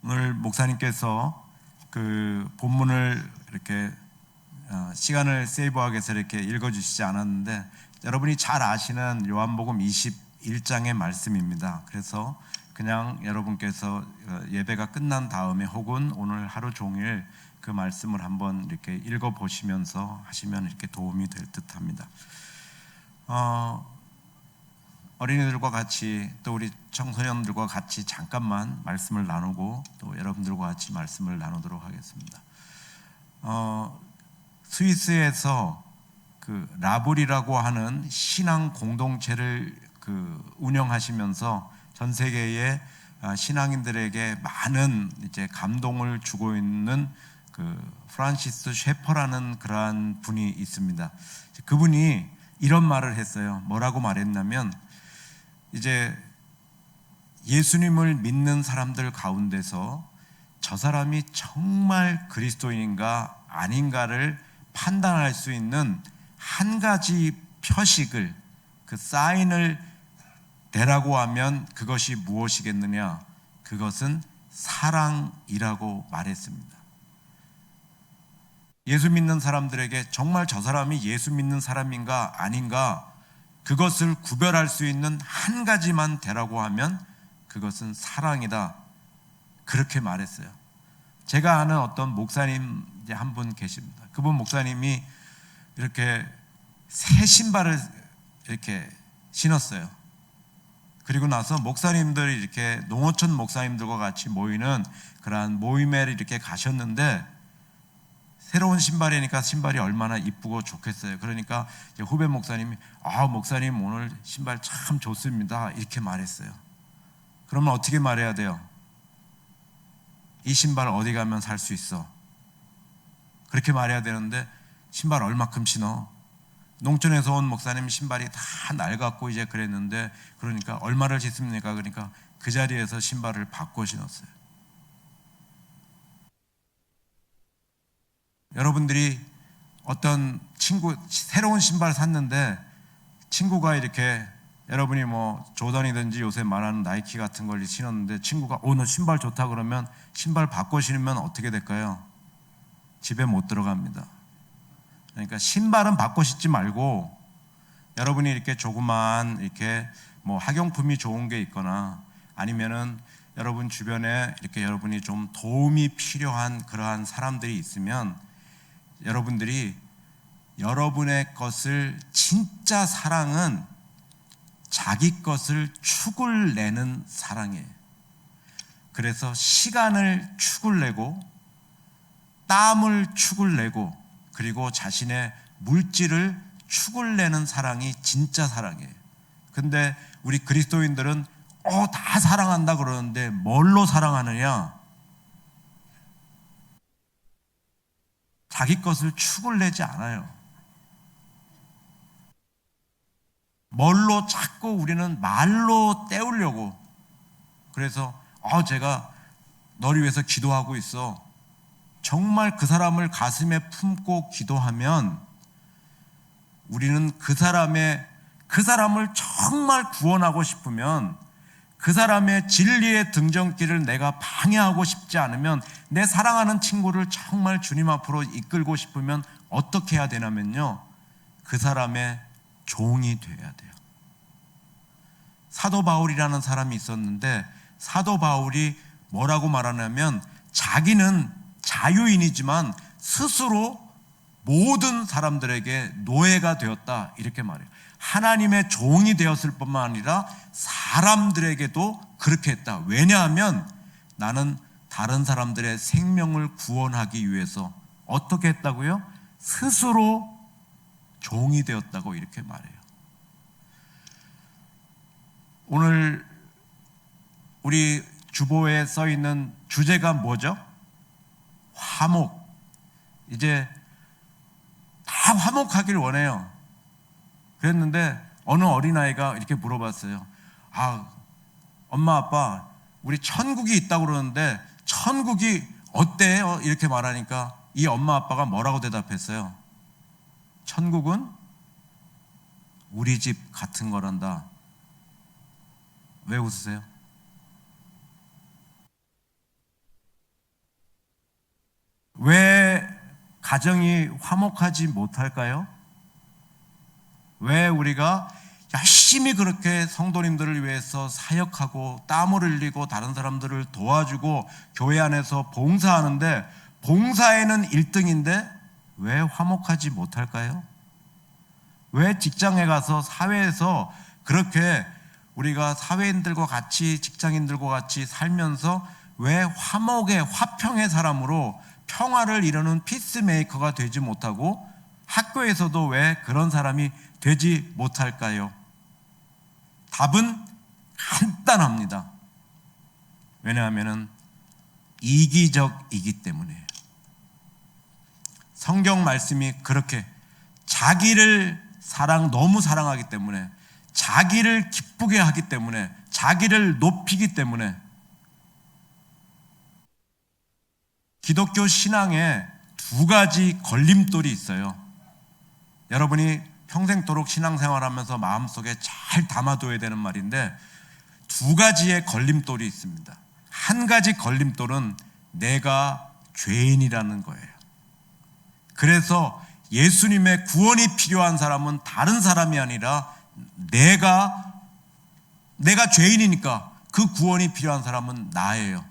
오늘 목사님께서 그 본문을 이렇게 시간을 세이브하기 위해서 이렇게 읽어주시지 않았는데, 여러분이 잘 아시는 요한복음 21장의 말씀입니다. 그래서 그냥 여러분께서 예배가 끝난 다음에 혹은 오늘 하루 종일 그 말씀을 한번 이렇게 읽어보시면서 하시면 이렇게 도움이 될 듯합니다. 어린이들과 같이 또 우리 청소년들과 같이 잠깐만 말씀을 나누고 또 여러분들과 같이 말씀을 나누도록 하겠습니다. 스위스에서 그 라블이라고 하는 신앙 공동체를 운영하시면서 전 세계의 신앙인들에게 많은 이제 감동을 주고 있는 그 프란시스 셰퍼라는 그러한 분이 있습니다. 그분이 이런 말을 했어요. 뭐라고 말했냐면, 이제 예수님을 믿는 사람들 가운데서 저 사람이 정말 그리스도인인가 아닌가를 판단할 수 있는 한 가지 표식을, 그 사인을 대라고 하면 그것이 무엇이겠느냐? 그것은 사랑이라고 말했습니다. 예수 믿는 사람들에게 정말 저 사람이 예수 믿는 사람인가 아닌가, 그것을 구별할 수 있는 한 가지만 되라고 하면 그것은 사랑이다, 그렇게 말했어요. 제가 아는 어떤 목사님 한 분 계십니다. 그분 목사님이 이렇게 새 신발을 이렇게 신었어요. 그리고 나서 목사님들이 이렇게 농어촌 목사님들과 같이 모이는 그러한 모임에 이렇게 가셨는데, 새로운 신발이니까 신발이 얼마나 이쁘고 좋겠어요. 그러니까 후배 목사님이 목사님 오늘 신발 참 좋습니다, 이렇게 말했어요. 그러면 어떻게 말해야 돼요? 이 신발 어디 가면 살 수 있어? 그렇게 말해야 되는데, 신발 얼마큼 신어? 농촌에서 온 목사님 신발이 다 낡았고 이제 그랬는데, 그러니까 얼마를 신습니까? 그러니까 그 자리에서 신발을 바꿔 신었어요. 여러분들이 어떤 친구 새로운 신발 샀는데, 친구가 이렇게, 여러분이 뭐 조던이든지 요새 말하는 나이키 같은 걸 신었는데 친구가 너 신발 좋다 그러면 신발 바꿔 신으면 어떻게 될까요? 집에 못 들어갑니다. 그러니까 신발은 바꿔 신지 말고, 여러분이 이렇게 조그만 이렇게 뭐 학용품이 좋은 게 있거나 아니면은 여러분 주변에 이렇게 여러분이 좀 도움이 필요한 그러한 사람들이 있으면, 여러분들이 여러분의 것을, 진짜 사랑은 자기 것을 축을 내는 사랑이에요. 그래서 시간을 축을 내고 땀을 축을 내고 그리고 자신의 물질을 축을 내는 사랑이 진짜 사랑이에요. 근데 우리 그리스도인들은 다 사랑한다 그러는데 뭘로 사랑하느냐? 자기 것을 축을 내지 않아요. 뭘로 자꾸 우리는 말로 때우려고. 그래서 제가 너를 위해서 기도하고 있어. 정말 그 사람을 가슴에 품고 기도하면 우리는 그 사람을 정말 구원하고 싶으면, 그 사람의 진리의 등정길을 내가 방해하고 싶지 않으면, 내 사랑하는 친구를 정말 주님 앞으로 이끌고 싶으면 어떻게 해야 되냐면요, 그 사람의 종이 되어야 돼요. 사도 바울이라는 사람이 있었는데, 사도 바울이 뭐라고 말하냐면, 자기는 자유인이지만 스스로 모든 사람들에게 노예가 되었다, 이렇게 말해요. 하나님의 종이 되었을 뿐만 아니라 사람들에게도 그렇게 했다. 왜냐하면 나는 다른 사람들의 생명을 구원하기 위해서 어떻게 했다고요? 스스로 종이 되었다고 이렇게 말해요. 오늘 우리 주보에 써 있는 주제가 뭐죠? 화목. 이제 다 화목하길 원해요. 그랬는데 어느 어린아이가 이렇게 물어봤어요. 엄마 아빠, 우리 천국이 있다고 그러는데 천국이 어때요? 이렇게 말하니까 이 엄마 아빠가 뭐라고 대답했어요? 천국은 우리 집 같은 거란다. 왜 웃으세요? 왜 가정이 화목하지 못할까요? 왜 우리가 열심히 그렇게 성도님들을 위해서 사역하고 땀을 흘리고 다른 사람들을 도와주고 교회 안에서 봉사하는데 봉사에는 1등인데 왜 화목하지 못할까요? 왜 직장에 가서 사회에서 그렇게 우리가 사회인들과 같이 직장인들과 같이 살면서 왜 화목의 화평의 사람으로 평화를 이루는 피스메이커가 되지 못하고 학교에서도 왜 그런 사람이 되지 못할까요? 답은 간단합니다. 왜냐하면 이기적이기 때문이에요. 성경 말씀이 그렇게 자기를 너무 사랑하기 때문에, 자기를 기쁘게 하기 때문에, 자기를 높이기 때문에 기독교 신앙에 2가지 걸림돌이 있어요. 여러분이 평생도록 신앙생활하면서 마음속에 잘 담아둬야 되는 말인데 2가지의 걸림돌이 있습니다. 한 가지 걸림돌은 내가 죄인이라는 거예요. 그래서 예수님의 구원이 필요한 사람은 다른 사람이 아니라 내가 죄인이니까 그 구원이 필요한 사람은 나예요.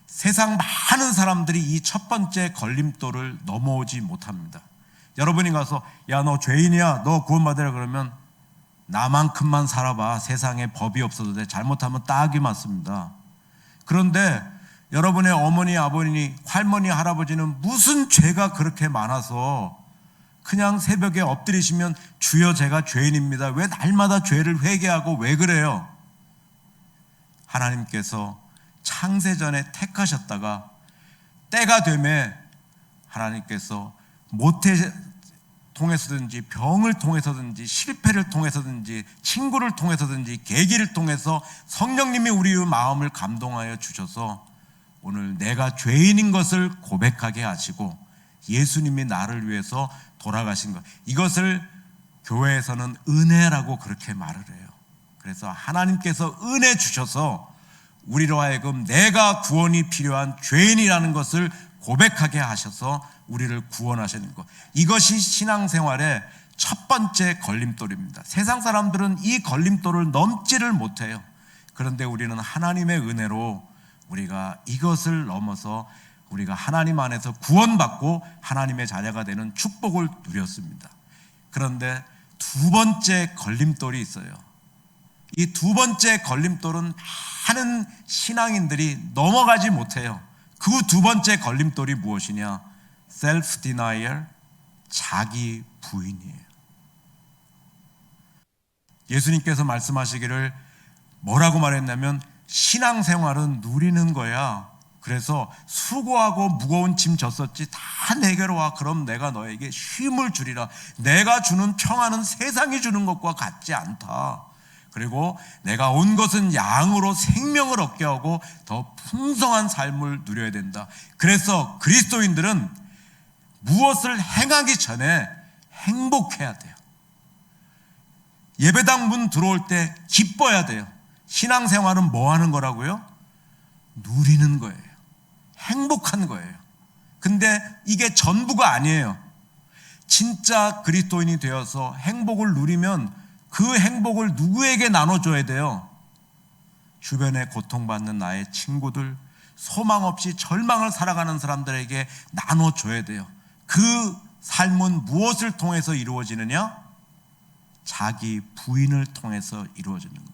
세상 많은 사람들이 이 첫 번째 걸림돌을 넘어오지 못합니다. 여러분이 가서 야, 너 죄인이야, 너 구원받으라 그러면 나만큼만 살아봐, 세상에 법이 없어도 돼, 잘못하면 딱이 맞습니다. 그런데 여러분의 어머니, 아버니, 할머니, 할아버지는 무슨 죄가 그렇게 많아서 그냥 새벽에 엎드리시면 주여 제가 죄인입니다, 왜 날마다 죄를 회개하고 왜 그래요? 하나님께서 창세전에 택하셨다가 때가 되면 하나님께서 모태 통해서든지 병을 통해서든지 실패를 통해서든지 친구를 통해서든지 계기를 통해서 성령님이 우리의 마음을 감동하여 주셔서 오늘 내가 죄인인 것을 고백하게 하시고 예수님이 나를 위해서 돌아가신 것, 이것을 교회에서는 은혜라고 그렇게 말을 해요. 그래서 하나님께서 은혜 주셔서 우리로 하여금 내가 구원이 필요한 죄인이라는 것을 고백하게 하셔서 우리를 구원하시는 것, 이것이 신앙생활의 첫 번째 걸림돌입니다. 세상 사람들은 이 걸림돌을 넘지를 못해요. 그런데 우리는 하나님의 은혜로 우리가 이것을 넘어서 우리가 하나님 안에서 구원받고 하나님의 자녀가 되는 축복을 누렸습니다. 그런데 2번째 걸림돌이 있어요. 이 2번째 걸림돌은 많은 신앙인들이 넘어가지 못해요. 그 2번째 걸림돌이 무엇이냐? self denial, 자기 부인이에요. 예수님께서 말씀하시기를 뭐라고 말했냐면 신앙생활은 누리는 거야. 그래서 수고하고 무거운 짐 졌었지 다 내게로 와. 그럼 내가 너에게 쉼을 주리라. 내가 주는 평안은 세상이 주는 것과 같지 않다. 그리고 내가 온 것은 양으로 생명을 얻게 하고 더 풍성한 삶을 누려야 된다. 그래서 그리스도인들은 무엇을 행하기 전에 행복해야 돼요. 예배당 문 들어올 때 기뻐야 돼요. 신앙생활은 뭐 하는 거라고요? 누리는 거예요. 행복한 거예요. 근데 이게 전부가 아니에요. 진짜 그리스도인이 되어서 행복을 누리면 그 행복을 누구에게 나눠줘야 돼요? 주변에 고통받는 나의 친구들, 소망 없이 절망을 살아가는 사람들에게 나눠줘야 돼요. 그 삶은 무엇을 통해서 이루어지느냐? 자기 부인을 통해서 이루어지는 거예요.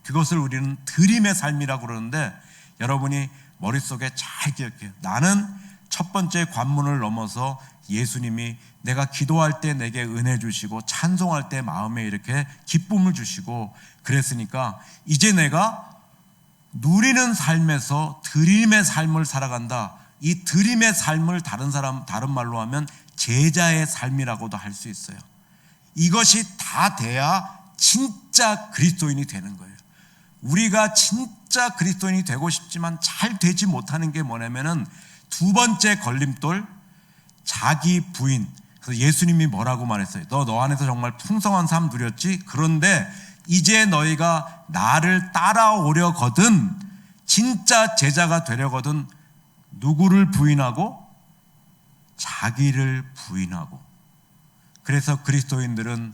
그것을 우리는 드림의 삶이라고 그러는데 여러분이 머릿속에 잘 기억해요. 나는 첫 번째 관문을 넘어서 예수님이 내가 기도할 때 내게 은혜 주시고 찬송할 때 마음에 이렇게 기쁨을 주시고 그랬으니까 이제 내가 누리는 삶에서 드림의 삶을 살아간다. 이 드림의 삶을 다른 말로 하면 제자의 삶이라고도 할 수 있어요. 이것이 다 돼야 진짜 그리스도인이 되는 거예요. 우리가 진짜 그리스도인이 되고 싶지만 잘 되지 못하는 게 뭐냐면은 2번째 걸림돌, 자기 부인. 그래서 예수님이 뭐라고 말했어요? 너 안에서 정말 풍성한 삶 누렸지? 그런데 이제 너희가 나를 따라오려거든, 진짜 제자가 되려거든 누구를 부인하고 자기를 부인하고, 그래서 그리스도인들은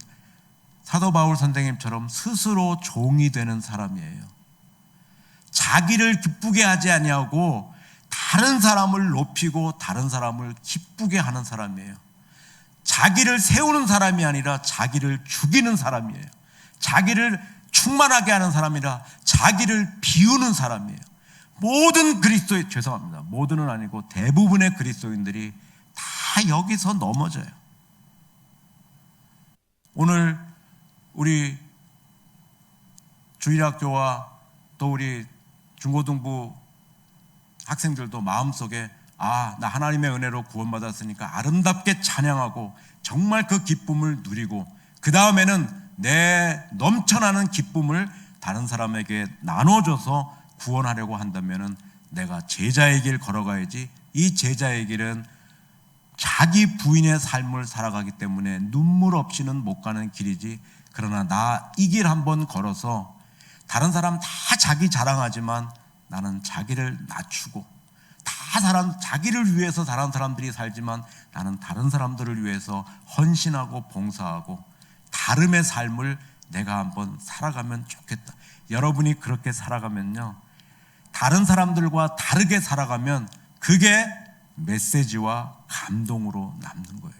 사도 바울 선생님처럼 스스로 종이 되는 사람이에요. 자기를 기쁘게 하지 아니하고 다른 사람을 높이고 다른 사람을 기쁘게 하는 사람이에요. 자기를 세우는 사람이 아니라 자기를 죽이는 사람이에요. 자기를 충만하게 하는 사람이라 자기를 비우는 사람이에요. 모든 그리스도인, 죄송합니다, 모든은 아니고 대부분의 그리스도인들이 다 여기서 넘어져요. 오늘 우리 주일학교와 또 우리 중고등부 학생들도 마음속에 나 하나님의 은혜로 구원받았으니까 아름답게 찬양하고 정말 그 기쁨을 누리고, 그 다음에는 내 넘쳐나는 기쁨을 다른 사람에게 나눠줘서 구원하려고 한다면 내가 제자의 길 걸어가야지. 이 제자의 길은 자기 부인의 삶을 살아가기 때문에 눈물 없이는 못 가는 길이지, 그러나 나 이 길 한번 걸어서 다른 사람 다 자기 자랑하지만 나는 자기를 낮추고, 자기를 위해서 다른 사람들이 살지만 나는 다른 사람들을 위해서 헌신하고 봉사하고 다름의 삶을 내가 한번 살아가면 좋겠다. 여러분이 그렇게 살아가면요, 다른 사람들과 다르게 살아가면 그게 메시지와 감동으로 남는 거예요.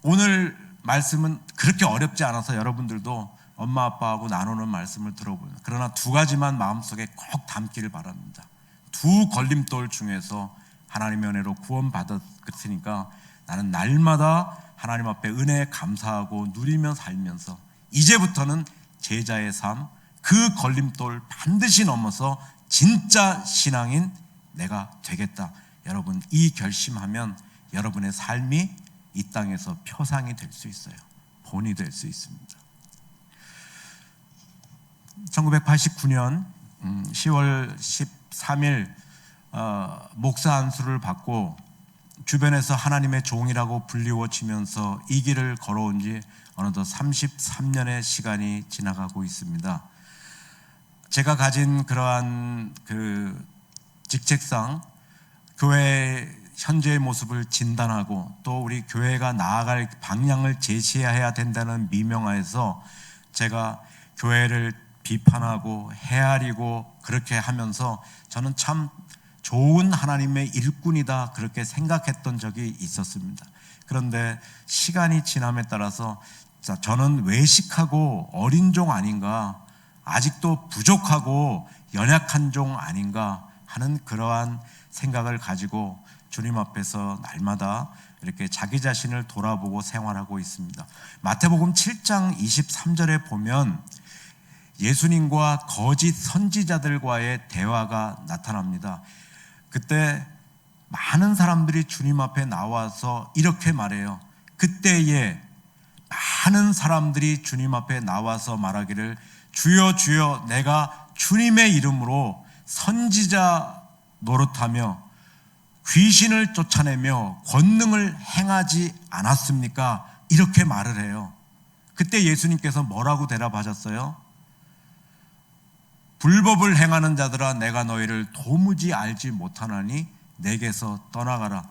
오늘 말씀은 그렇게 어렵지 않아서 여러분들도 엄마 아빠하고 나누는 말씀을 들어보면, 그러나 두 가지만 마음속에 꼭 담기를 바랍니다. 두 걸림돌 중에서 하나님의 은혜로 구원받았으니까 나는 날마다 하나님 앞에 은혜에 감사하고 누리며 살면서 이제부터는 제자의 삶, 그 걸림돌 반드시 넘어서 진짜 신앙인 내가 되겠다. 여러분, 이 결심하면 여러분의 삶이 이 땅에서 표상이 될 수 있어요. 본이 될 수 있습니다. 1989년 10월 13일 목사 안수를 받고 주변에서 하나님의 종이라고 불리워지면서 이 길을 걸어온 지 어느덧 33년의 시간이 지나가고 있습니다. 제가 가진 그러한 그 직책상 교회의 현재의 모습을 진단하고 또 우리 교회가 나아갈 방향을 제시해야 된다는 미명하에서 제가 교회를 비판하고 헤아리고 그렇게 하면서 저는 참 좋은 하나님의 일꾼이다 그렇게 생각했던 적이 있었습니다. 그런데 시간이 지남에 따라서 저는 외식하고 어린 종 아닌가, 아직도 부족하고 연약한 종 아닌가 하는 그러한 생각을 가지고 주님 앞에서 날마다 이렇게 자기 자신을 돌아보고 생활하고 있습니다. 마태복음 7장 23절에 보면 예수님과 거짓 선지자들과의 대화가 나타납니다. 그때 많은 사람들이 주님 앞에 나와서 이렇게 말해요. 그때에 많은 사람들이 주님 앞에 나와서 말하기를 주여 주여 내가 주님의 이름으로 선지자 노릇하며 귀신을 쫓아내며 권능을 행하지 않았습니까? 이렇게 말을 해요. 그때 예수님께서 뭐라고 대답하셨어요? 불법을 행하는 자들아 내가 너희를 도무지 알지 못하나니 내게서 떠나가라.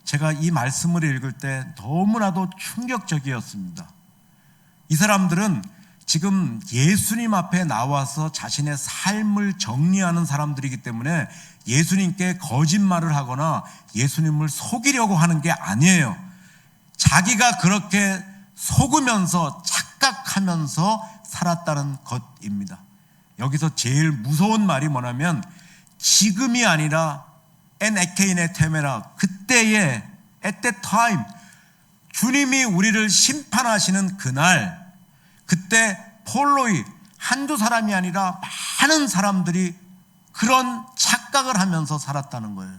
제가 이 말씀을 읽을 때 너무나도 충격적이었습니다. 이 사람들은 지금 예수님 앞에 나와서 자신의 삶을 정리하는 사람들이기 때문에 예수님께 거짓말을 하거나 예수님을 속이려고 하는 게 아니에요. 자기가 그렇게 속으면서 착각하면서 살았다는 것입니다. 여기서 제일 무서운 말이 뭐냐면 지금이 아니라 엔에케인의 테메라, 그때에 at that time 주님이 우리를 심판하시는 그날, 그때 폴로이 한두 사람이 아니라 많은 사람들이 그런 착각을 하면서 살았다는 거예요.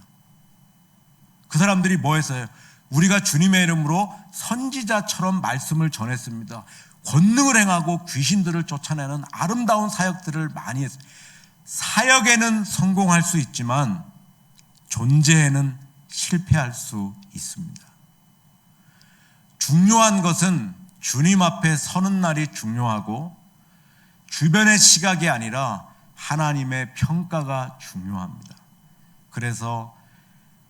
그 사람들이 뭐 했어요? 우리가 주님의 이름으로 선지자처럼 말씀을 전했습니다. 권능을 행하고 귀신들을 쫓아내는 아름다운 사역들을 많이 했습니다. 사역에는 성공할 수 있지만 존재에는 실패할 수 있습니다. 중요한 것은 주님 앞에 서는 날이 중요하고 주변의 시각이 아니라 하나님의 평가가 중요합니다. 그래서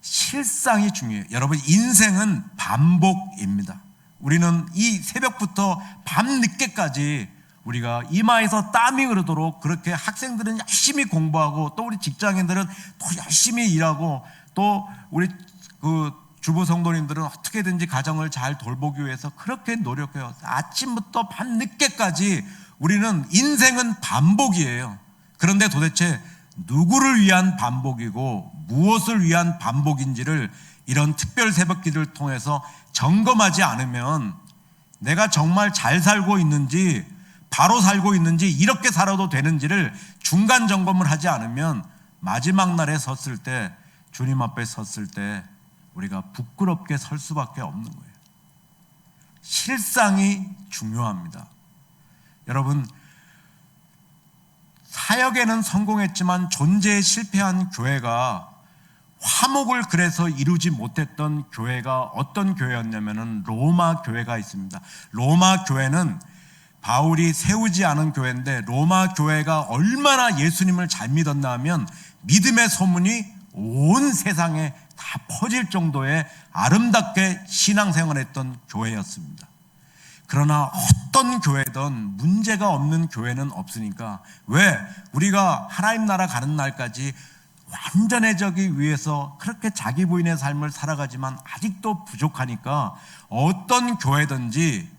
실상이 중요해요. 여러분, 인생은 반복입니다. 우리는 이 새벽부터 밤늦게까지 우리가 이마에서 땀이 흐르도록 그렇게 학생들은 열심히 공부하고 또 우리 직장인들은 또 열심히 일하고 또 우리 그 주부 성도님들은 어떻게든지 가정을 잘 돌보기 위해서 그렇게 노력해요. 아침부터 밤늦게까지 우리는 인생은 반복이에요. 그런데 도대체 누구를 위한 반복이고 무엇을 위한 반복인지를 이런 특별 새벽기를 통해서 점검하지 않으면 내가 정말 잘 살고 있는지 바로 살고 있는지 이렇게 살아도 되는지를 중간 점검을 하지 않으면 마지막 날에 섰을 때 주님 앞에 섰을 때 우리가 부끄럽게 설 수밖에 없는 거예요. 실상이 중요합니다. 여러분, 사역에는 성공했지만 존재에 실패한 교회가 화목을 그래서 이루지 못했던 교회가 어떤 교회였냐면은 로마 교회가 있습니다. 로마 교회는 바울이 세우지 않은 교회인데 로마 교회가 얼마나 예수님을 잘 믿었나 하면 믿음의 소문이 온 세상에 다 퍼질 정도의 아름답게 신앙생활했던 교회였습니다. 그러나 어떤 교회든 문제가 없는 교회는 없으니까 왜 우리가 하나님 나라 가는 날까지 완전해지기 위해서 그렇게 자기 부인의 삶을 살아가지만 아직도 부족하니까 어떤 교회든지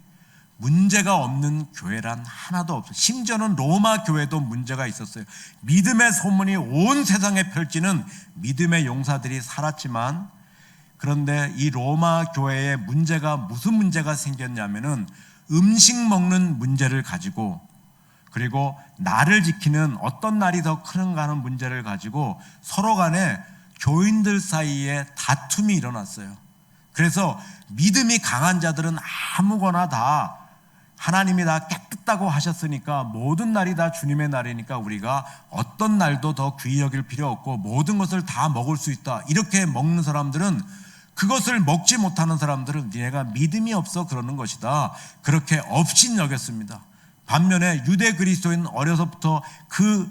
문제가 없는 교회란 하나도 없어요. 심지어는 로마 교회도 문제가 있었어요. 믿음의 소문이 온 세상에 펼치는 믿음의 용사들이 살았지만 그런데 이 로마 교회에 문제가 무슨 문제가 생겼냐면은 음식 먹는 문제를 가지고 그리고 날을 지키는 어떤 날이 더 크는가 하는 문제를 가지고 서로 간에 교인들 사이에 다툼이 일어났어요. 그래서 믿음이 강한 자들은 아무거나 다 하나님이 다 깨끗다고 하셨으니까 모든 날이 다 주님의 날이니까 우리가 어떤 날도 더 귀히 여길 필요 없고 모든 것을 다 먹을 수 있다. 이렇게 먹는 사람들은 그것을 먹지 못하는 사람들은 니네가 믿음이 없어 그러는 것이다. 그렇게 업신 여겼습니다. 반면에 유대 그리스도인 어려서부터 그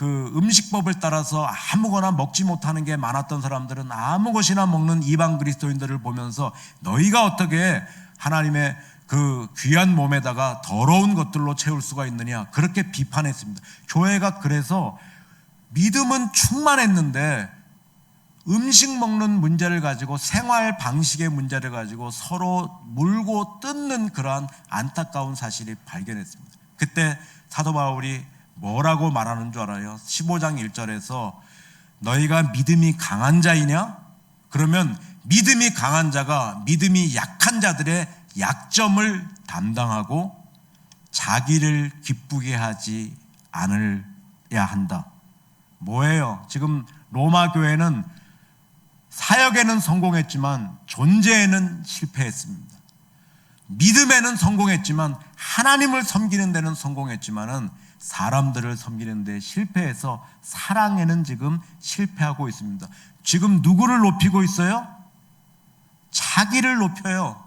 음식법을 따라서 아무거나 먹지 못하는 게 많았던 사람들은 아무 것이나 먹는 이방 그리스도인들을 보면서 너희가 어떻게 하나님의 그 귀한 몸에다가 더러운 것들로 채울 수가 있느냐 그렇게 비판했습니다. 교회가 그래서 믿음은 충만했는데 음식 먹는 문제를 가지고 생활 방식의 문제를 가지고 서로 물고 뜯는 그러한 안타까운 사실이 발견했습니다. 그때 사도 바울이 뭐라고 말하는 줄 알아요? 15장 1절에서 너희가 믿음이 강한 자이냐? 그러면 믿음이 강한 자가 믿음이 약한 자들의 약점을 담당하고 자기를 기쁘게 하지 않으려 한다. 뭐예요? 지금 로마 교회는 사역에는 성공했지만 존재에는 실패했습니다. 믿음에는 성공했지만 하나님을 섬기는 데는 성공했지만은 사람들을 섬기는 데 실패해서 사랑에는 지금 실패하고 있습니다. 지금 누구를 높이고 있어요? 자기를 높여요.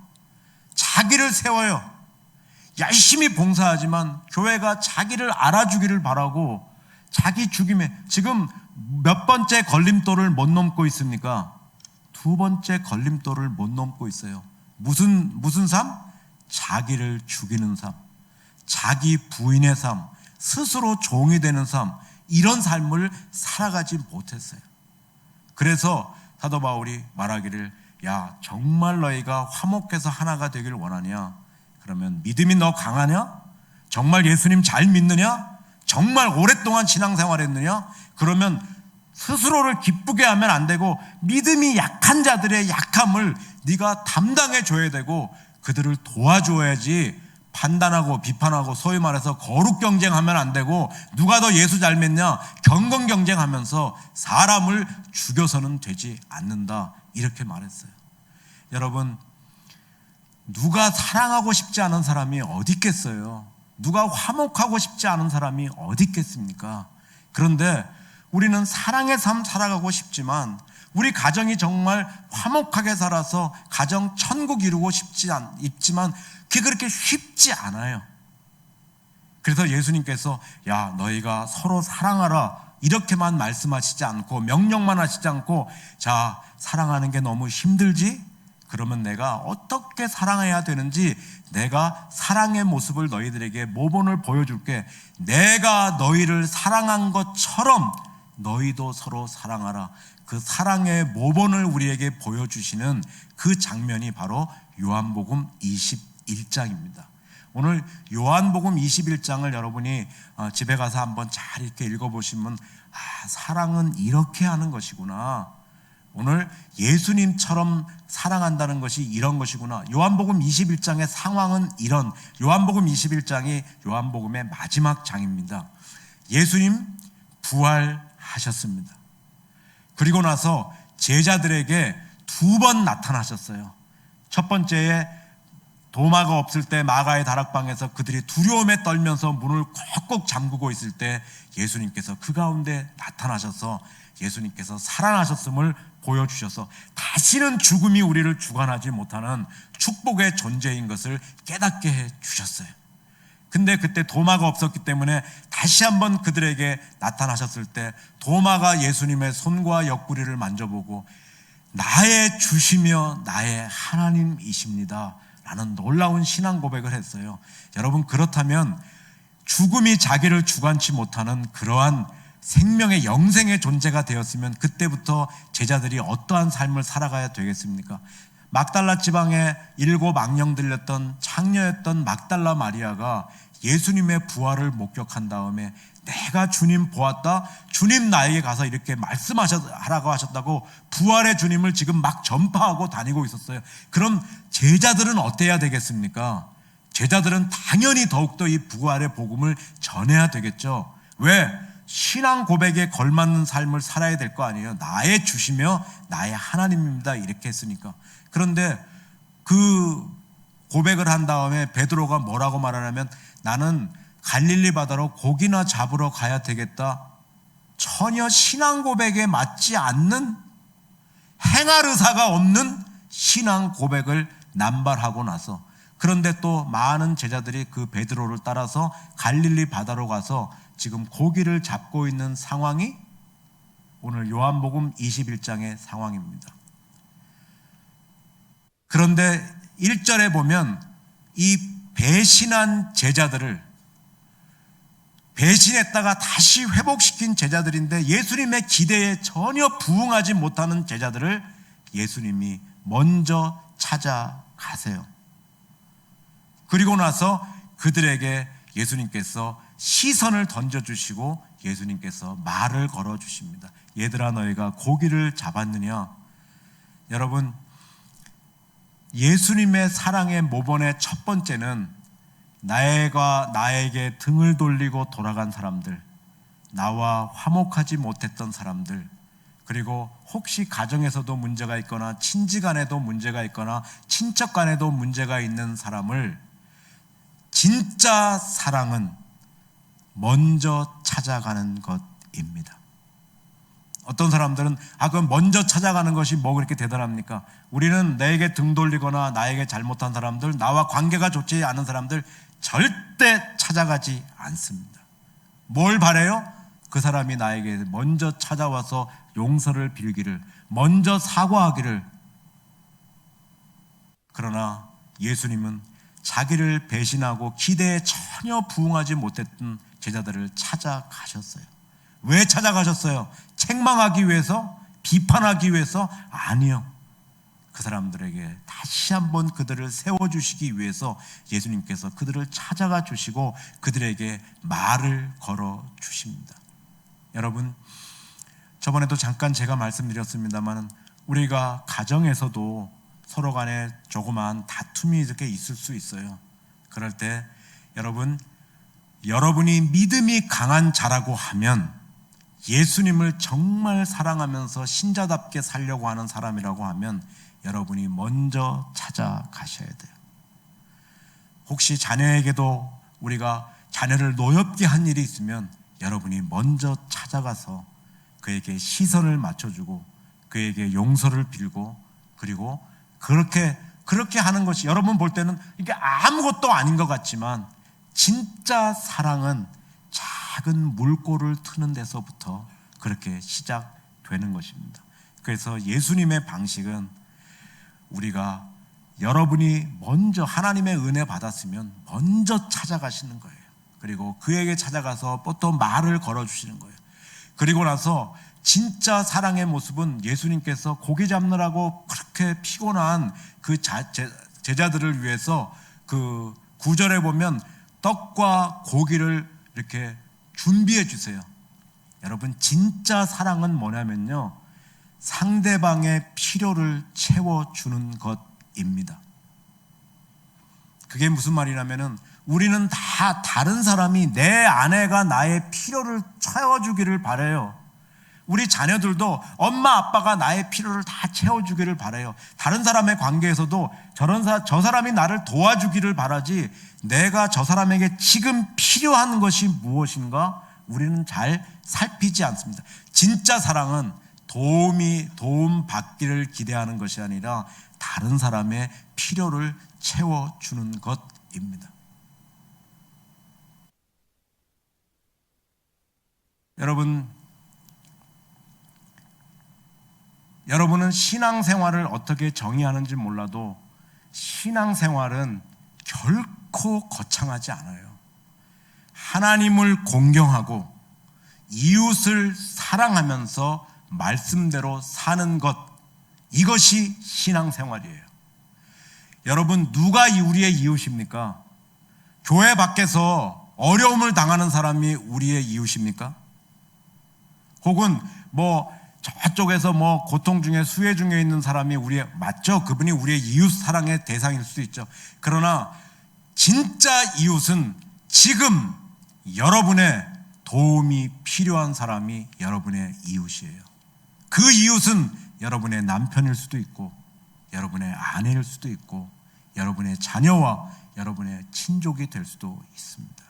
자기를 세워요. 열심히 봉사하지만 교회가 자기를 알아주기를 바라고 자기 죽임에 지금 몇 번째 걸림돌을 못 넘고 있습니까? 두 번째 걸림돌을 못 넘고 있어요. 무슨 삶? 자기를 죽이는 삶, 자기 부인의 삶, 스스로 종이 되는 삶, 이런 삶을 살아가지 못했어요. 그래서 사도 바울이 말하기를 야 정말 너희가 화목해서 하나가 되길 원하냐? 그러면 믿음이 너 강하냐? 정말 예수님 잘 믿느냐? 정말 오랫동안 신앙생활했느냐? 그러면 스스로를 기쁘게 하면 안 되고 믿음이 약한 자들의 약함을 네가 담당해 줘야 되고 그들을 도와줘야지. 판단하고 비판하고 소위 말해서 거룩 경쟁하면 안 되고 누가 더 예수 잘 믿냐 경건 경쟁하면서 사람을 죽여서는 되지 않는다. 이렇게 말했어요. 여러분, 누가 사랑하고 싶지 않은 사람이 어디 있겠어요? 누가 화목하고 싶지 않은 사람이 어디 있겠습니까? 그런데 우리는 사랑의 삶 살아가고 싶지만 우리 가정이 정말 화목하게 살아서 가정 천국 이루고 싶지만 그게 그렇게 쉽지 않아요. 그래서 예수님께서 야 너희가 서로 사랑하라 이렇게만 말씀하시지 않고 명령만 하시지 않고 자, 사랑하는 게 너무 힘들지? 그러면 내가 어떻게 사랑해야 되는지 내가 사랑의 모습을 너희들에게 모본을 보여줄게. 내가 너희를 사랑한 것처럼 너희도 서로 사랑하라. 그 사랑의 모본을 우리에게 보여주시는 그 장면이 바로 요한복음 21장입니다. 오늘 요한복음 21장을 여러분이 집에 가서 한번 잘 이렇게 읽어보시면 사랑은 이렇게 하는 것이구나. 오늘 예수님처럼 사랑한다는 것이 이런 것이구나. 요한복음 21장의 상황은 이런, 요한복음 21장이 요한복음의 마지막 장입니다. 예수님 부활하셨습니다. 그리고 나서 제자들에게 2번 나타나셨어요. 첫 번째에 도마가 없을 때 마가의 다락방에서 그들이 두려움에 떨면서 문을 콕콕 잠그고 있을 때 예수님께서 그 가운데 나타나셔서 예수님께서 살아나셨음을 보여주셔서 다시는 죽음이 우리를 주관하지 못하는 축복의 존재인 것을 깨닫게 해주셨어요. 근데 그때 도마가 없었기 때문에 다시 한번 그들에게 나타나셨을 때 도마가 예수님의 손과 옆구리를 만져보고 나의 주시며 나의 하나님이십니다 라는 놀라운 신앙 고백을 했어요. 여러분, 그렇다면 죽음이 자기를 주관치 못하는 그러한 생명의 영생의 존재가 되었으면 그때부터 제자들이 어떠한 삶을 살아가야 되겠습니까? 막달라 지방에 7 악령 들렸던 창녀였던 막달라 마리아가 예수님의 부활을 목격한 다음에 내가 주님 보았다, 주님 나에게 가서 이렇게 말씀하라고 하셨다고 부활의 주님을 지금 막 전파하고 다니고 있었어요. 그럼 제자들은 어때야 되겠습니까? 제자들은 당연히 더욱더 이 부활의 복음을 전해야 되겠죠. 왜? 신앙 고백에 걸맞는 삶을 살아야 될 거 아니에요. 나의 주시며 나의 하나님입니다 이렇게 했으니까. 그런데 그 고백을 한 다음에 베드로가 뭐라고 말하냐면 나는 갈릴리 바다로 고기나 잡으러 가야 되겠다. 전혀 신앙 고백에 맞지 않는, 행할 의사가 없는 신앙 고백을 남발하고 나서, 그런데 또 많은 제자들이 그 베드로를 따라서 갈릴리 바다로 가서 지금 고기를 잡고 있는 상황이 오늘 요한복음 21장의 상황입니다. 그런데 1절에 보면 이 배신한 제자들을, 배신했다가 다시 회복시킨 제자들인데 예수님의 기대에 전혀 부응하지 못하는 제자들을 예수님이 먼저 찾아가세요. 그리고 나서 그들에게 예수님께서 시선을 던져주시고 예수님께서 말을 걸어주십니다. 얘들아, 너희가 고기를 잡았느냐? 여러분, 예수님의 사랑의 모본의 첫 번째는 나에게 등을 돌리고 돌아간 사람들, 나와 화목하지 못했던 사람들, 그리고 혹시 가정에서도 문제가 있거나 친지간에도 문제가 있거나 친척간에도 문제가 있는 사람을, 진짜 사랑은 먼저 찾아가는 것입니다. 어떤 사람들은 그럼 먼저 찾아가는 것이 뭐 그렇게 대단합니까? 우리는 내게 등 돌리거나 나에게 잘못한 사람들, 나와 관계가 좋지 않은 사람들 절대 찾아가지 않습니다. 뭘 바래요? 그 사람이 나에게 먼저 찾아와서 용서를 빌기를, 먼저 사과하기를. 그러나 예수님은 자기를 배신하고 기대에 전혀 부응하지 못했던 제자들을 찾아가셨어요. 왜 찾아가셨어요? 책망하기 위해서? 비판하기 위해서? 아니요. 그 사람들에게 다시 한번 그들을 세워주시기 위해서 예수님께서 그들을 찾아가 주시고 그들에게 말을 걸어 주십니다. 여러분, 저번에도 잠깐 제가 말씀드렸습니다만 우리가 가정에서도 서로 간에 조그마한 다툼이 이렇게 있을 수 있어요. 그럴 때 여러분이 믿음이 강한 자라고 하면, 예수님을 정말 사랑하면서 신자답게 살려고 하는 사람이라고 하면 여러분이 먼저 찾아가셔야 돼요. 혹시 자녀에게도 우리가 자녀를 노엽게 한 일이 있으면 여러분이 먼저 찾아가서 그에게 시선을 맞춰주고 그에게 용서를 빌고, 그리고 그렇게 하는 것이 여러분 볼 때는 이게 아무것도 아닌 것 같지만 진짜 사랑은 작은 물꼬를 트는 데서부터 그렇게 시작되는 것입니다. 그래서 예수님의 방식은 우리가 여러분이 먼저 하나님의 은혜 받았으면 먼저 찾아가시는 거예요. 그리고 그에게 찾아가서 또 말을 걸어주시는 거예요. 그리고 나서 진짜 사랑의 모습은 예수님께서 고기 잡느라고 그렇게 피곤한 그 제자들을 위해서 그 9절에 보면 떡과 고기를 이렇게 준비해 주세요. 여러분, 진짜 사랑은 뭐냐면요, 상대방의 필요를 채워주는 것입니다. 그게 무슨 말이냐면은 우리는 다 다른 사람이, 내 아내가 나의 필요를 채워주기를 바라요. 우리 자녀들도 엄마 아빠가 나의 필요를 다 채워주기를 바라요. 다른 사람의 관계에서도 저 사람이 나를 도와주기를 바라지, 내가 저 사람에게 지금 필요한 것이 무엇인가 우리는 잘 살피지 않습니다. 진짜 사랑은 도움 받기를 기대하는 것이 아니라 다른 사람의 필요를 채워주는 것입니다. 여러분은 신앙생활을 어떻게 정의하는지 몰라도 신앙생활은 결코 거창하지 않아요. 하나님을 공경하고 이웃을 사랑하면서 말씀대로 사는 것, 이것이 신앙생활이에요. 여러분, 누가 우리의 이웃입니까? 교회 밖에서 어려움을 당하는 사람이 우리의 이웃입니까? 혹은 저쪽에서 고통 중에 수혜 중에 있는 사람이 맞죠? 그분이 우리의 이웃 사랑의 대상일 수도 있죠. 그러나 진짜 이웃은 지금 여러분의 도움이 필요한 사람이 여러분의 이웃이에요. 그 이웃은 여러분의 남편일 수도 있고, 여러분의 아내일 수도 있고, 여러분의 자녀와 여러분의 친족이 될 수도 있습니다.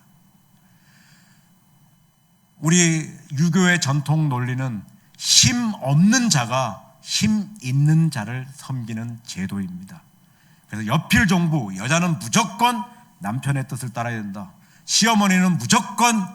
우리 유교의 전통 논리는 힘 없는 자가 힘 있는 자를 섬기는 제도입니다. 그래서 여필 종부, 여자는 무조건 남편의 뜻을 따라야 된다. 시어머니는 무조건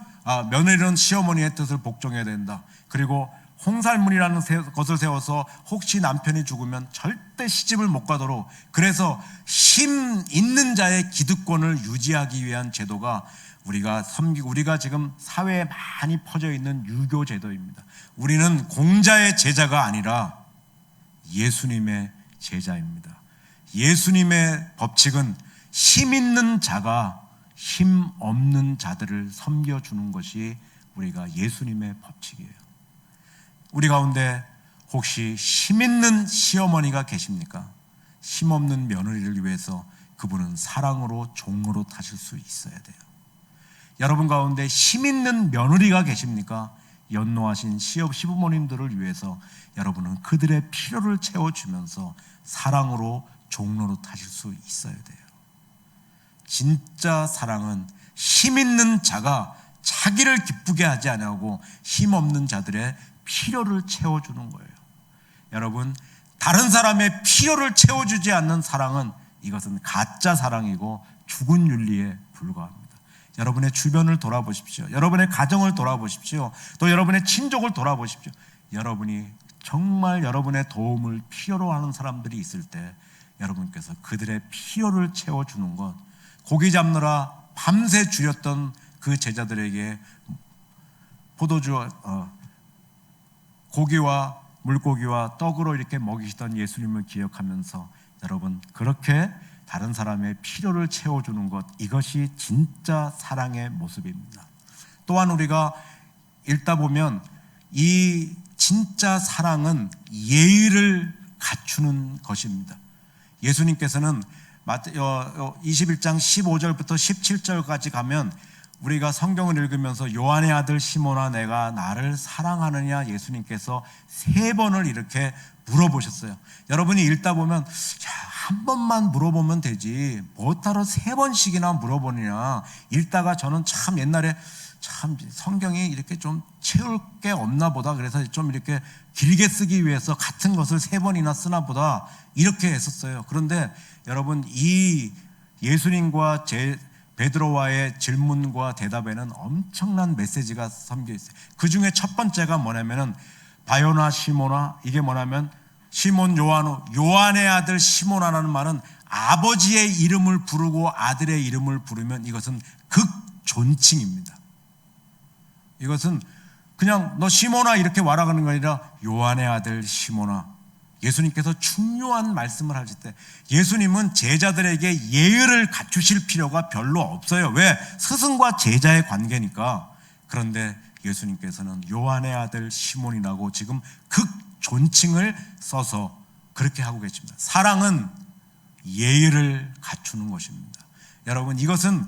며느리는 시어머니의 뜻을 복종해야 된다. 그리고 홍살문이라는 것을 세워서 혹시 남편이 죽으면 절대 시집을 못 가도록, 그래서 힘 있는 자의 기득권을 유지하기 위한 제도가 우리가 지금 사회에 많이 퍼져 있는 유교 제도입니다. 우리는 공자의 제자가 아니라 예수님의 제자입니다. 예수님의 법칙은 힘 있는 자가 힘 없는 자들을 섬겨주는 것이 우리가 예수님의 법칙이에요. 우리 가운데 혹시 힘 있는 시어머니가 계십니까? 힘 없는 며느리를 위해서 그분은 사랑으로 종으로 타실 수 있어야 돼요. 여러분 가운데 힘 있는 며느리가 계십니까? 연로하신 시부모님들을 위해서 여러분은 그들의 필요를 채워주면서 사랑으로 종로로 타실 수 있어야 돼요. 진짜 사랑은 힘 있는 자가 자기를 기쁘게 하지 않고 힘 없는 자들의 필요를 채워주는 거예요. 여러분, 다른 사람의 필요를 채워주지 않는 사랑은, 이것은 가짜 사랑이고 죽은 윤리에 불과합니다. 여러분의 주변을 돌아보십시오. 여러분의 가정을 돌아보십시오. 또 여러분의 친족을 돌아보십시오. 여러분이 정말 여러분의 도움을 필요로 하는 사람들이 있을 때 여러분께서 그들의 필요를 채워주는 것, 고기 잡느라 밤새 줄였던 그 제자들에게 고기와 물고기와 떡으로 이렇게 먹이시던 예수님을 기억하면서 여러분, 그렇게 다른 사람의 필요를 채워주는 것, 이것이 진짜 사랑의 모습입니다. 또한 우리가 읽다 보면 이 진짜 사랑은 예의를 갖추는 것입니다. 예수님께서는 21장 15절부터 17절까지 가면 우리가 성경을 읽으면서 요한의 아들 시몬아, 내가 나를 사랑하느냐, 예수님께서 3번을 이렇게 물어보셨어요. 여러분이 읽다 보면 한 번만 물어보면 되지 뭐 따로 3번씩이나 물어보느냐. 읽다가 저는 참 옛날에 성경이 이렇게 좀 채울 게 없나 보다, 그래서 좀 이렇게 길게 쓰기 위해서 같은 것을 3번이나 쓰나 보다 이렇게 했었어요. 그런데 여러분, 이 예수님과 베드로와의 질문과 대답에는 엄청난 메시지가 담겨 있어요. 그 중에 첫 번째가 뭐냐면은 바요나 시모나, 이게 뭐냐면 시몬 요한후, 요한의 아들 시모나라는 말은 아버지의 이름을 부르고 아들의 이름을 부르면 이것은 극존칭입니다. 이것은 그냥 너 시모나 이렇게 와라 하는 게 아니라 요한의 아들 시모나. 예수님께서 중요한 말씀을 하실 때 예수님은 제자들에게 예의를 갖추실 필요가 별로 없어요. 왜? 스승과 제자의 관계니까. 그런데 예수님께서는 요한의 아들 시몬이라고 지금 극존칭을 써서 그렇게 하고 계십니다. 사랑은 예의를 갖추는 것입니다. 여러분, 이것은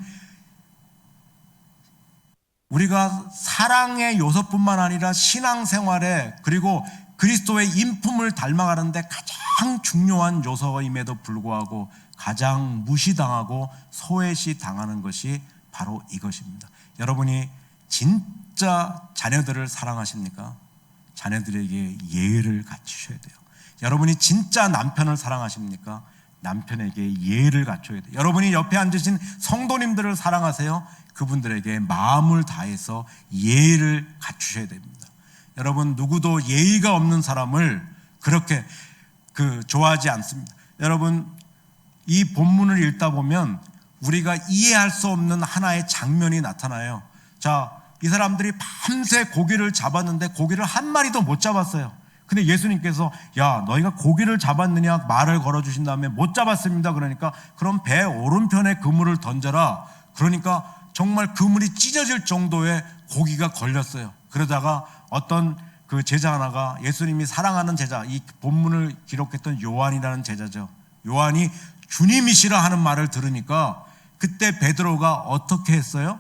우리가 사랑의 요소뿐만 아니라 신앙생활에, 그리고 그리스도의 인품을 닮아가는데 가장 중요한 요소임에도 불구하고 가장 무시당하고 소외시 당하는 것이 바로 이것입니다. 여러분이 진짜 자녀들을 사랑하십니까? 자녀들에게 예의를 갖추셔야 돼요. 여러분이 진짜 남편을 사랑하십니까? 남편에게 예의를 갖춰야 돼요. 여러분이 옆에 앉으신 성도님들을 사랑하세요? 그분들에게 마음을 다해서 예의를 갖추셔야 됩니다. 여러분, 누구도 예의가 없는 사람을 그렇게 좋아하지 않습니다. 여러분, 이 본문을 읽다 보면 우리가 이해할 수 없는 하나의 장면이 나타나요. 자, 이 사람들이 밤새 고기를 잡았는데 고기를 한 마리도 못 잡았어요. 근데 예수님께서 야, 너희가 고기를 잡았느냐 말을 걸어주신 다음에 못 잡았습니다. 그러니까 그럼 배 오른편에 그물을 던져라. 그러니까 정말 그물이 찢어질 정도의 고기가 걸렸어요. 그러다가 어떤 그 제자 하나가, 예수님이 사랑하는 제자, 이 본문을 기록했던 요한이라는 제자죠. 요한이 주님이시라 하는 말을 들으니까 그때 베드로가 어떻게 했어요?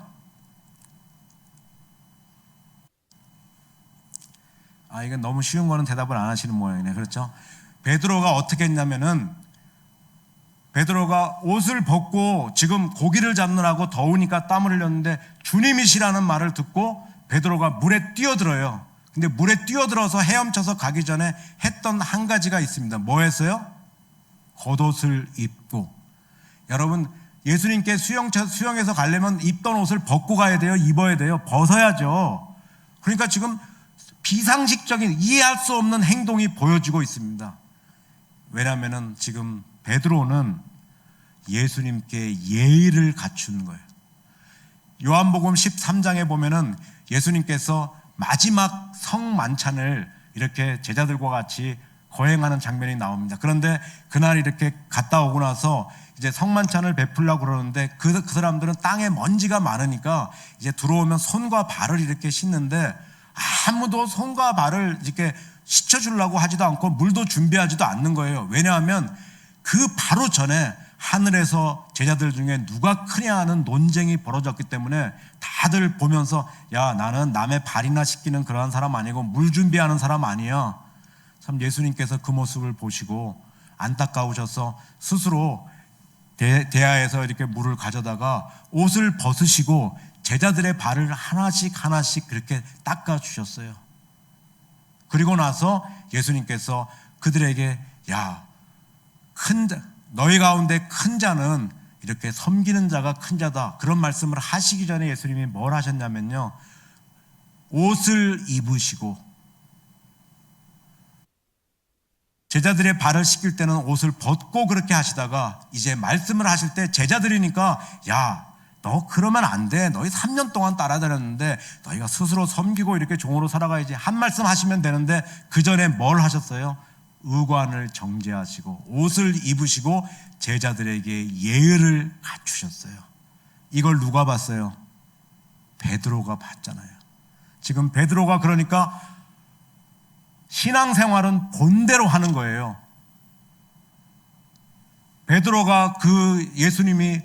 이건 너무 쉬운 거는 대답을 안 하시는 모양이네. 그렇죠? 베드로가 어떻게 했냐면은, 베드로가 옷을 벗고 지금 고기를 잡느라고 더우니까 땀을 흘렸는데 주님이시라는 말을 듣고 베드로가 물에 뛰어들어요. 근데 물에 뛰어들어서 헤엄쳐서 가기 전에 했던 한 가지가 있습니다. 뭐 했어요? 겉옷을 입고. 여러분, 예수님께 수영에서 가려면 입던 옷을 벗고 가야 돼요? 입어야 돼요? 벗어야죠. 그러니까 지금 비상식적인, 이해할 수 없는 행동이 보여지고 있습니다. 왜냐하면 지금 베드로는 예수님께 예의를 갖추는 거예요. 요한복음 13장에 보면은 예수님께서 마지막 성만찬을 이렇게 제자들과 같이 거행하는 장면이 나옵니다. 그런데 그날 이렇게 갔다 오고 나서 이제 성만찬을 베풀려고 그러는데 그 사람들은 땅에 먼지가 많으니까 이제 들어오면 손과 발을 이렇게 씻는데 아무도 손과 발을 이렇게 씻어주려고 하지도 않고 물도 준비하지도 않는 거예요. 왜냐하면 그 바로 전에 하늘에서 제자들 중에 누가 크냐 하는 논쟁이 벌어졌기 때문에 다들 보면서 야, 나는 남의 발이나 씻기는 그러한 사람 아니고 물 준비하는 사람 아니야. 참 예수님께서 그 모습을 보시고 안타까우셔서 스스로 대야에서 이렇게 물을 가져다가 옷을 벗으시고 제자들의 발을 하나씩 하나씩 그렇게 닦아주셨어요. 그리고 나서 예수님께서 그들에게 야, 너희 가운데 큰 자는 이렇게 섬기는 자가 큰 자다, 그런 말씀을 하시기 전에 예수님이 뭘 하셨냐면요, 옷을 입으시고, 제자들의 발을 씻길 때는 옷을 벗고 그렇게 하시다가 이제 말씀을 하실 때 제자들이니까 야, 너 그러면 안 돼. 너희 3년 동안 따라다녔는데 너희가 스스로 섬기고 이렇게 종으로 살아가야지, 한 말씀 하시면 되는데 그 전에 뭘 하셨어요? 의관을 정제하시고 옷을 입으시고 제자들에게 예의를 갖추셨어요. 이걸 누가 봤어요? 베드로가 봤잖아요. 지금 베드로가 그러니까 신앙생활은 본대로 하는 거예요. 베드로가 그 예수님이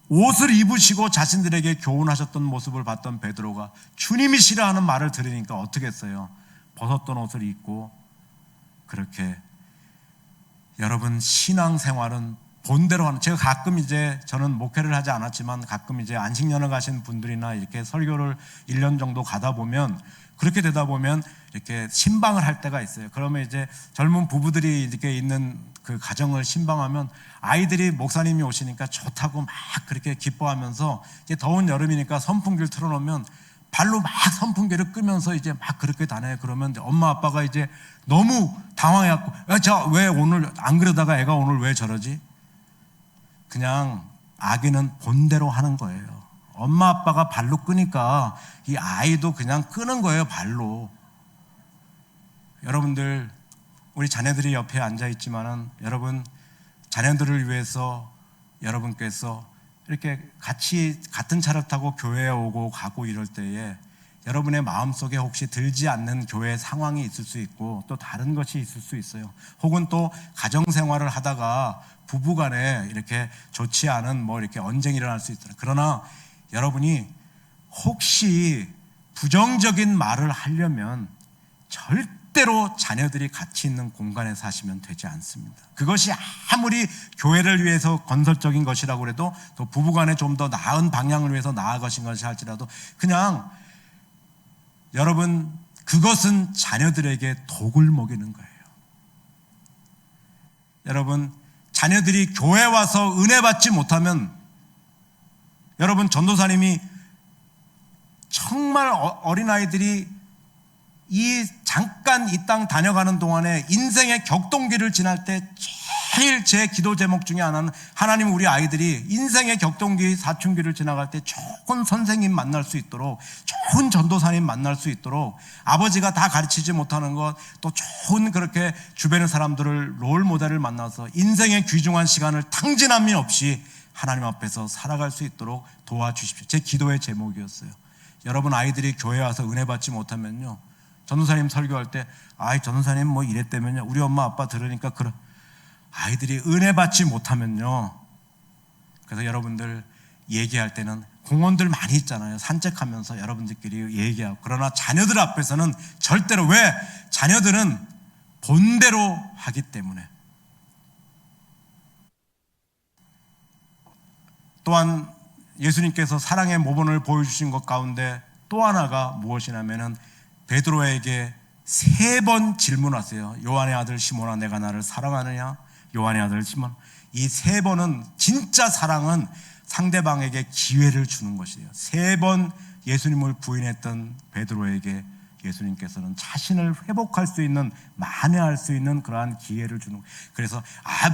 옷을 입으시고 자신들에게 교훈하셨던 모습을 봤던 베드로가 주님이시라 하는 말을 들으니까 어떻게 했어요? 벗었던 옷을 입고 그렇게. 여러분, 신앙생활은 본대로 하는, 제가 가끔 이제 저는 목회를 하지 않았지만 가끔 이제 안식년을 가신 분들이나 이렇게 설교를 1년 정도 가다 보면, 그렇게 되다 보면 이렇게 신방을 할 때가 있어요. 그러면 이제 젊은 부부들이 이렇게 있는 그 가정을 신방하면 아이들이 목사님이 오시니까 좋다고 막 그렇게 기뻐하면서, 이제 더운 여름이니까 선풍기를 틀어놓으면 발로 막 선풍기를 끄면서 이제 막 그렇게 다녀요. 그러면 엄마 아빠가 이제 너무 당황해갖고, 저 왜 오늘 안 그러다가 애가 오늘 왜 저러지? 그냥 아기는 본대로 하는 거예요. 엄마 아빠가 발로 끄니까 이 아이도 그냥 끄는 거예요, 발로. 여러분들, 우리 자녀들이 옆에 앉아 있지만은, 여러분 자녀들을 위해서 여러분께서 이렇게 같이 같은 차를 타고 교회에 오고 가고 이럴 때에 여러분의 마음속에 혹시 들지 않는 교회 상황이 있을 수 있고, 또 다른 것이 있을 수 있어요. 혹은 또 가정생활을 하다가 부부간에 이렇게 좋지 않은 이렇게 언쟁이 일어날 수 있어요. 그러나 여러분이 혹시 부정적인 말을 하려면 절대로 자녀들이 같이 있는 공간에 사시면 되지 않습니다. 그것이 아무리 교회를 위해서 건설적인 것이라고 해도, 또 부부간에 좀 더 나은 방향을 위해서 나아가신 것이 할지라도, 그냥 여러분, 그것은 자녀들에게 독을 먹이는 거예요. 여러분, 자녀들이 교회 와서 은혜 받지 못하면, 여러분, 전도사님이 정말 어린아이들이 잠깐 이 땅 다녀가는 동안에 인생의 격동기를 지날 때 제일 제 기도 제목 중에 하나는, 하나님, 우리 아이들이 인생의 격동기, 사춘기를 지나갈 때 좋은 선생님 만날 수 있도록, 좋은 전도사님 만날 수 있도록, 아버지가 다 가르치지 못하는 것, 또 좋은 그렇게 주변의 사람들을 롤 모델을 만나서 인생의 귀중한 시간을 탕진함이 없이 하나님 앞에서 살아갈 수 있도록 도와주십시오. 제 기도의 제목이었어요. 여러분, 아이들이 교회 와서 은혜 받지 못하면요, 전도사님 설교할 때, 전도사님 이랬다면요, 우리 엄마 아빠 들으니까 아이들이 은혜 받지 못하면요. 그래서 여러분들 얘기할 때는, 공원들 많이 있잖아요. 산책하면서 여러분들끼리 얘기하고. 그러나 자녀들 앞에서는 절대로, 왜? 자녀들은 본대로 하기 때문에. 또한 예수님께서 사랑의 모본을 보여주신 것 가운데 또 하나가 무엇이냐면은, 베드로에게 3번 질문하세요. 요한의 아들 시몬아, 내가 나를 사랑하느냐? 요한의 아들 시몬. 이 3번은, 진짜 사랑은 상대방에게 기회를 주는 것이에요. 3번 예수님을 부인했던 베드로에게 예수님께서는 자신을 회복할 수 있는, 만회할 수 있는 그러한 기회를 주는 거예요. 그래서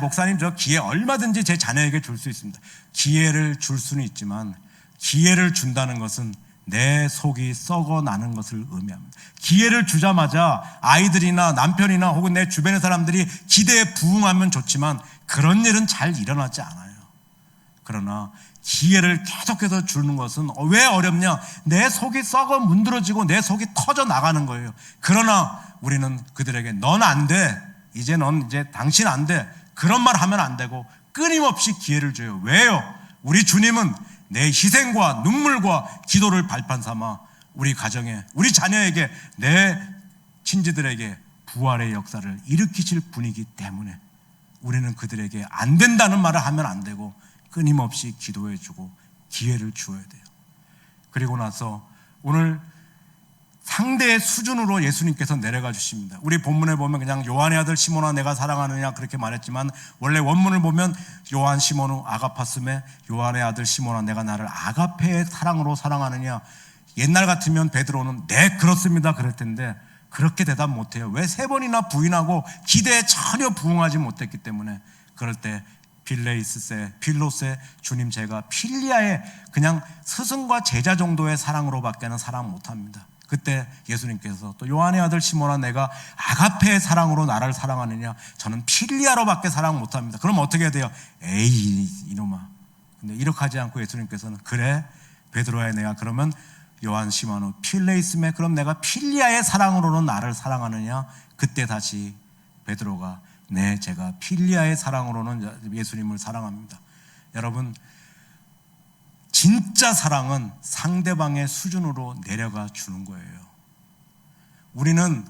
목사님, 저 기회 얼마든지 제 자녀에게 줄 수 있습니다. 기회를 줄 수는 있지만, 기회를 준다는 것은 내 속이 썩어나는 것을 의미합니다. 기회를 주자마자 아이들이나 남편이나 혹은 내 주변의 사람들이 기대에 부응하면 좋지만, 그런 일은 잘 일어나지 않아요. 그러나 기회를 계속해서 주는 것은 왜 어렵냐? 내 속이 썩어 문드러지고 내 속이 터져 나가는 거예요. 그러나 우리는 그들에게 넌 안 돼, 이제 당신 안 돼, 그런 말 하면 안 되고 끊임없이 기회를 줘요. 왜요? 우리 주님은 내 희생과 눈물과 기도를 발판 삼아 우리 가정에, 우리 자녀에게, 내 친지들에게 부활의 역사를 일으키실 분이기 때문에 우리는 그들에게 안 된다는 말을 하면 안 되고 끊임없이 기도해주고 기회를 주어야 돼요. 그리고 나서 오늘 상대의 수준으로 예수님께서 내려가 주십니다. 우리 본문에 보면 그냥 요한의 아들 시몬아 내가 사랑하느냐 그렇게 말했지만, 원래 원문을 보면 요한 시몬우 아가파스메, 요한의 아들 시몬아 내가 나를 아가페의 사랑으로 사랑하느냐. 옛날 같으면 베드로는 네 그렇습니다 그럴 텐데 그렇게 대답 못해요. 왜? 3번이나 부인하고 기대에 전혀 부응하지 못했기 때문에. 그럴 때 필로세, 주님 제가 필리아의 그냥 스승과 제자 정도의 사랑으로밖에는 사랑 못합니다. 그때 예수님께서 또 요한의 아들 시몬아 내가 아가페의 사랑으로 나를 사랑하느냐, 저는 필리아로밖에 사랑 못합니다. 그럼 어떻게 해야 돼요? 에이 이놈아. 근데 이렇게 하지 않고 예수님께서는 그래 베드로야, 내가 그러면 요한 시몬우 필레이스메, 그럼 내가 필리아의 사랑으로는 나를 사랑하느냐. 그때 다시 베드로가 네 제가 필리아의 사랑으로는 예수님을 사랑합니다. 여러분, 진짜 사랑은 상대방의 수준으로 내려가 주는 거예요. 우리는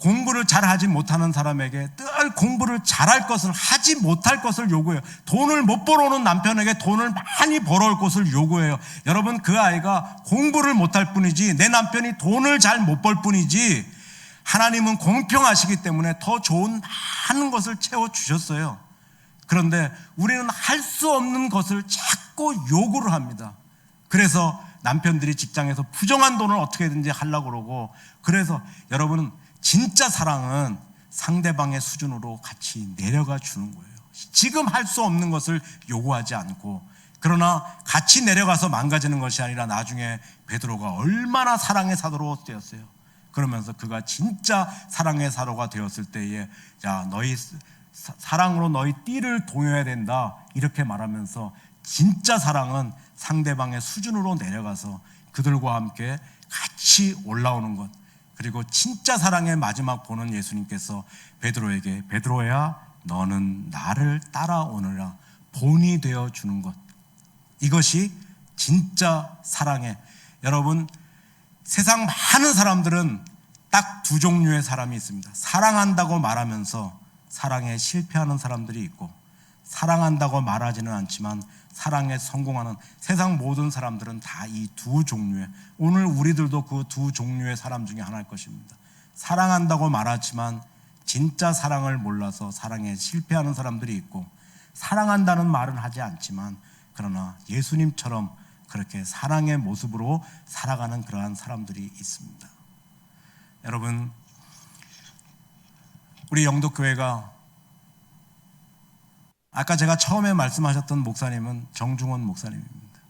공부를 잘하지 못하는 사람에게 늘 공부를 잘할 것을 하지 못할 것을 요구해요. 돈을 못 벌어오는 남편에게 돈을 많이 벌어올 것을 요구해요. 여러분, 그 아이가 공부를 못할 뿐이지, 내 남편이 돈을 잘 못 벌 뿐이지, 하나님은 공평하시기 때문에 더 좋은 많은 것을 채워주셨어요. 그런데 우리는 할 수 없는 것을 자꾸 요구를 합니다. 그래서 남편들이 직장에서 부정한 돈을 어떻게든지 하려고 그러고, 그래서 여러분은 진짜 사랑은 상대방의 수준으로 같이 내려가 주는 거예요. 지금 할 수 없는 것을 요구하지 않고, 그러나 같이 내려가서 망가지는 것이 아니라 나중에 베드로가 얼마나 사랑의 사도로 되었어요. 그러면서 그가 진짜 사랑의 사도가 되었을 때에, 자, 너희 사랑으로 너희 띠를 동여해야 된다, 이렇게 말하면서 진짜 사랑은 상대방의 수준으로 내려가서 그들과 함께 같이 올라오는 것. 그리고 진짜 사랑의 마지막 본은 예수님께서 베드로에게, 베드로야 너는 나를 따라오느라 본이 되어 주는 것. 이것이 진짜 사랑의, 여러분, 세상 많은 사람들은 딱 두 종류의 사람이 있습니다. 사랑한다고 말하면서 사랑에 실패하는 사람들이 있고, 사랑한다고 말하지는 않지만 사랑에 성공하는, 세상 모든 사람들은 다 이 두 종류의, 오늘 우리들도 그 두 종류의 사람 중에 하나일 것입니다. 사랑한다고 말하지만 진짜 사랑을 몰라서 사랑에 실패하는 사람들이 있고, 사랑한다는 말은 하지 않지만 그러나 예수님처럼 그렇게 사랑의 모습으로 살아가는 그러한 사람들이 있습니다. 여러분, 우리 영덕교회가, 아까 제가 처음에 말씀하셨던 목사님은 정중원 목사님입니다.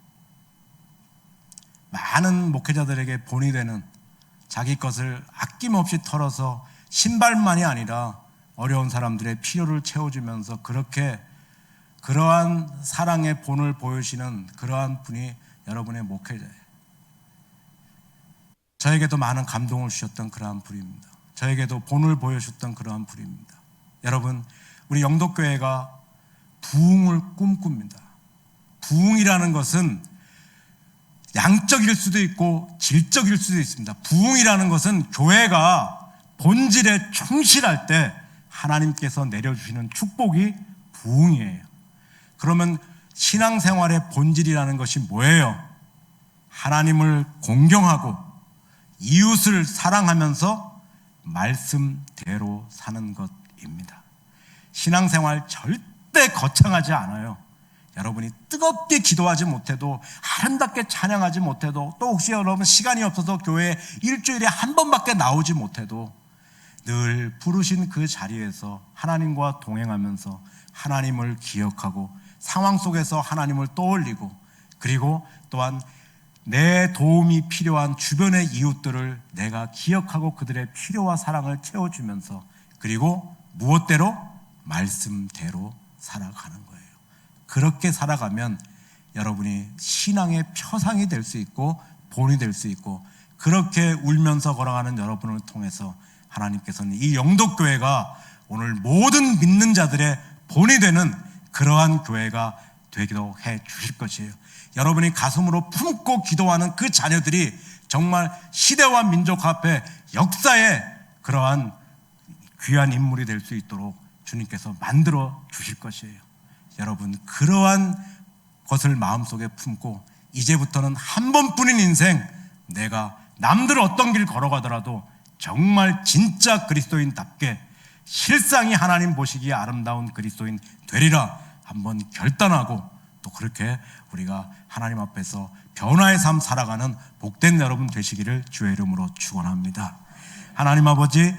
많은 목회자들에게 본이 되는, 자기 것을 아낌없이 털어서 신발만이 아니라 어려운 사람들의 필요를 채워주면서 그렇게 그러한 사랑의 본을 보여주시는 그러한 분이 여러분의 목회자예요. 저에게도 많은 감동을 주셨던 그러한 분입니다. 저에게도 본을 보여주셨던 그러한 분입니다. 여러분, 우리 영덕교회가 부흥을 꿈꿉니다. 부흥이라는 것은 양적일 수도 있고 질적일 수도 있습니다. 부흥이라는 것은 교회가 본질에 충실할 때 하나님께서 내려주시는 축복이 부흥이에요. 그러면 신앙생활의 본질이라는 것이 뭐예요? 하나님을 공경하고 이웃을 사랑하면서 말씀대로 사는 것입니다. 신앙생활 절대 거창하지 않아요. 여러분이 뜨겁게 기도하지 못해도, 아름답게 찬양하지 못해도, 또 혹시 여러분 시간이 없어서 교회에 일주일에 한 번밖에 나오지 못해도 늘 부르신 그 자리에서 하나님과 동행하면서 하나님을 기억하고 상황 속에서 하나님을 떠올리고, 그리고 또한 내 도움이 필요한 주변의 이웃들을 내가 기억하고 그들의 필요와 사랑을 채워주면서, 그리고 무엇대로? 말씀대로 살아가는 거예요. 그렇게 살아가면 여러분이 신앙의 표상이 될 수 있고 본이 될 수 있고, 그렇게 울면서 걸어가는 여러분을 통해서 하나님께서는 이 영덕교회가 오늘 모든 믿는 자들의 본이 되는 그러한 교회가 되기도 해 주실 것이에요. 여러분이 가슴으로 품고 기도하는 그 자녀들이 정말 시대와 민족 앞에 역사의 그러한 귀한 인물이 될 수 있도록 주님께서 만들어 주실 것이에요. 여러분, 그러한 것을 마음속에 품고 이제부터는 한 번뿐인 인생, 내가 남들 어떤 길 걸어가더라도 정말 진짜 그리스도인답게 실상이 하나님 보시기에 아름다운 그리스도인 되리라 한번 결단하고, 또 그렇게 우리가 하나님 앞에서 변화의 삶 살아가는 복된 여러분 되시기를 주의 이름으로 축원합니다. 하나님 아버지,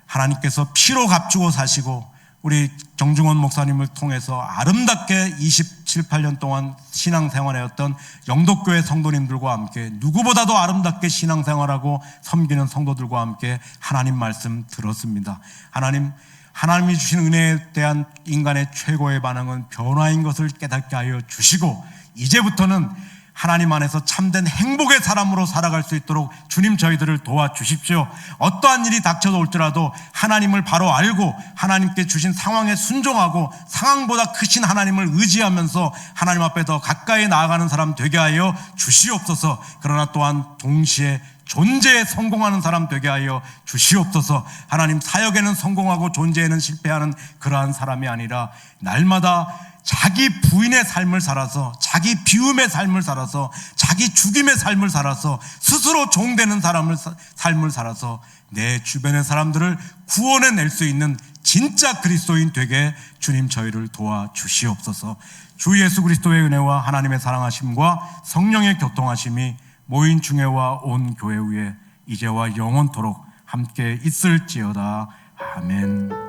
하나님께서 피로 값주고 사시고 우리 정중원 목사님을 통해서 아름답게 27, 8년 동안 신앙생활하였던 영덕교회 성도님들과 함께 누구보다도 아름답게 신앙생활하고 섬기는 성도들과 함께 하나님 말씀 들었습니다. 하나님이 주신 은혜에 대한 인간의 최고의 반응은 변화인 것을 깨닫게 하여 주시고, 이제부터는 하나님 안에서 참된 행복의 사람으로 살아갈 수 있도록 주님 저희들을 도와주십시오. 어떠한 일이 닥쳐도 올지라도 하나님을 바로 알고 하나님께 주신 상황에 순종하고 상황보다 크신 하나님을 의지하면서 하나님 앞에 더 가까이 나아가는 사람 되게 하여 주시옵소서. 그러나 또한 동시에 존재에 성공하는 사람 되게 하여 주시옵소서. 하나님, 사역에는 성공하고 존재에는 실패하는 그러한 사람이 아니라 날마다 자기 부인의 삶을 살아서, 자기 비움의 삶을 살아서, 자기 죽임의 삶을 살아서, 스스로 종되는 삶을 살아서 내 주변의 사람들을 구원해낼 수 있는 진짜 그리스도인 되게 주님 저희를 도와주시옵소서. 주 예수 그리스도의 은혜와 하나님의 사랑하심과 성령의 교통하심이 모인 중에와 온 교회 위에 이제와 영원토록 함께 있을지어다. 아멘.